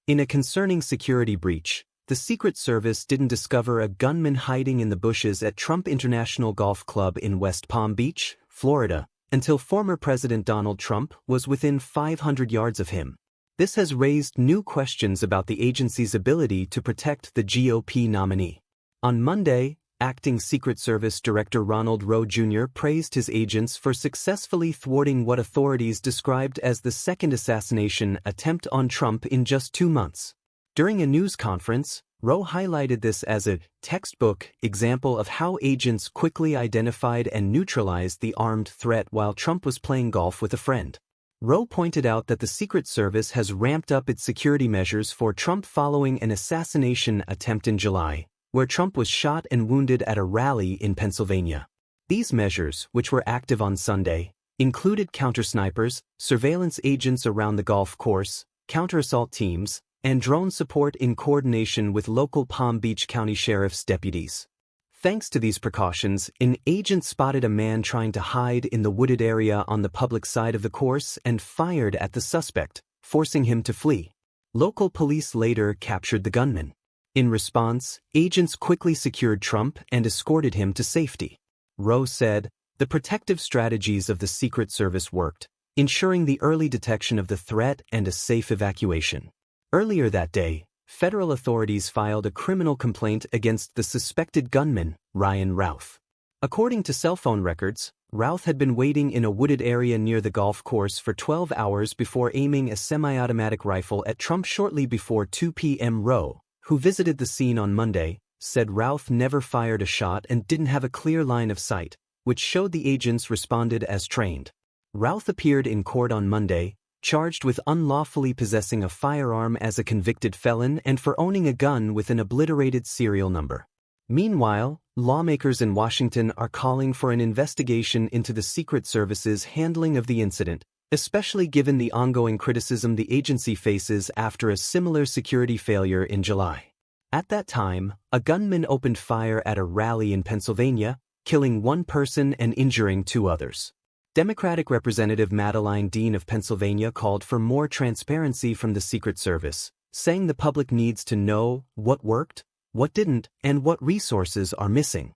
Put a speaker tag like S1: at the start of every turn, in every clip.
S1: In a concerning security breach, the Secret Service didn't discover a gunman hiding in the bushes at Trump International Golf Club in West Palm Beach, Florida, until former President Donald Trump was within 500 yards of him. This has raised new questions about the agency's ability to protect the GOP nominee. On Monday, Acting Secret Service Director Ronald Rowe Jr. praised his agents for successfully thwarting what authorities described as the second assassination attempt on Trump in just 2 months. During a news conference, Rowe highlighted this as a textbook example of how agents quickly identified and neutralized the armed threat while Trump was playing golf with a friend. Rowe pointed out that the Secret Service has ramped up its security measures for Trump following an assassination attempt in July, where Trump was shot and wounded at a rally in Pennsylvania. These measures, which were active on Sunday, included counter-snipers, surveillance agents around the golf course, counter-assault teams, and drone support in coordination with local Palm Beach County Sheriff's deputies. Thanks to these precautions, an agent spotted a man trying to hide in the wooded area on the public side of the course and fired at the suspect, forcing him to flee. Local police later captured the gunman. In response, agents quickly secured Trump and escorted him to safety. Rowe said, "The protective strategies of the Secret Service worked, ensuring the early detection of the threat and a safe evacuation." Earlier that day, federal authorities filed a criminal complaint against the suspected gunman, Ryan Routh. According to cell phone records, Routh had been waiting in a wooded area near the golf course for 12 hours before aiming a semi-automatic rifle at Trump shortly before 2 p.m. Rowe, who visited the scene on Monday, said Routh never fired a shot and didn't have a clear line of sight, which showed the agents responded as trained. Routh appeared in court on Monday, charged with unlawfully possessing a firearm as a convicted felon and for owning a gun with an obliterated serial number. Meanwhile, lawmakers in Washington are calling for an investigation into the Secret Service's handling of the incident, especially given the ongoing criticism the agency faces after a similar security failure in July. At that time, a gunman opened fire at a rally in Pennsylvania, killing 1 person and injuring 2 others. Democratic Representative Madeline Dean of Pennsylvania called for more transparency from the Secret Service, saying the public needs to know what worked, what didn't, and what resources are missing.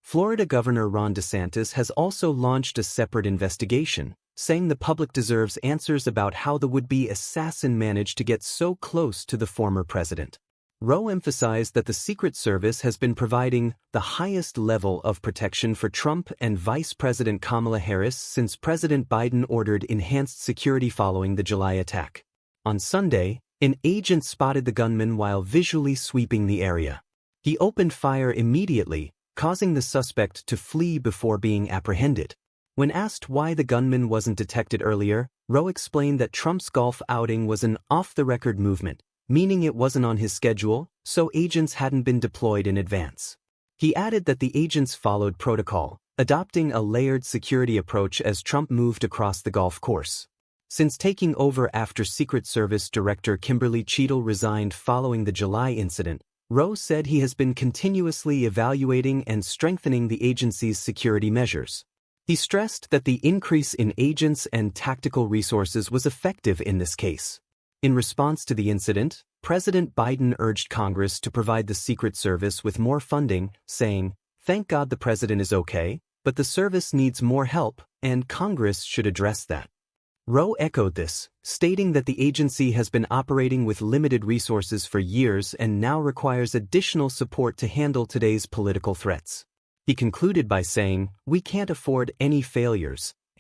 S1: Florida Governor Ron DeSantis has also launched a separate investigation, saying the public deserves answers about how the would-be assassin managed to get so close to the former president. Rowe emphasized that the Secret Service has been providing the highest level of protection for Trump and Vice President Kamala Harris since President Biden ordered enhanced security following the July attack. On Sunday, an agent spotted the gunman while visually sweeping the area. He opened fire immediately, causing the suspect to flee before being apprehended. When asked why the gunman wasn't detected earlier, Rowe explained that Trump's golf outing was an off-the-record movement, meaning it wasn't on his schedule, so agents hadn't been deployed in advance. He added that the agents followed protocol, adopting a layered security approach as Trump moved across the golf course. Since taking over after Secret Service Director Kimberly Cheadle resigned following the July incident, Rowe said he has been continuously evaluating and strengthening the agency's security measures. He stressed that the increase in agents and tactical resources was effective in this case. In response to the incident, President Biden urged Congress to provide the Secret Service with more funding, saying, "Thank God the president is okay, but the service needs more help, and Congress should address that." Rowe echoed this, stating that the agency has been operating with limited resources for years and now requires additional support to handle today's political threats. He concluded by saying, "We can't afford any failures,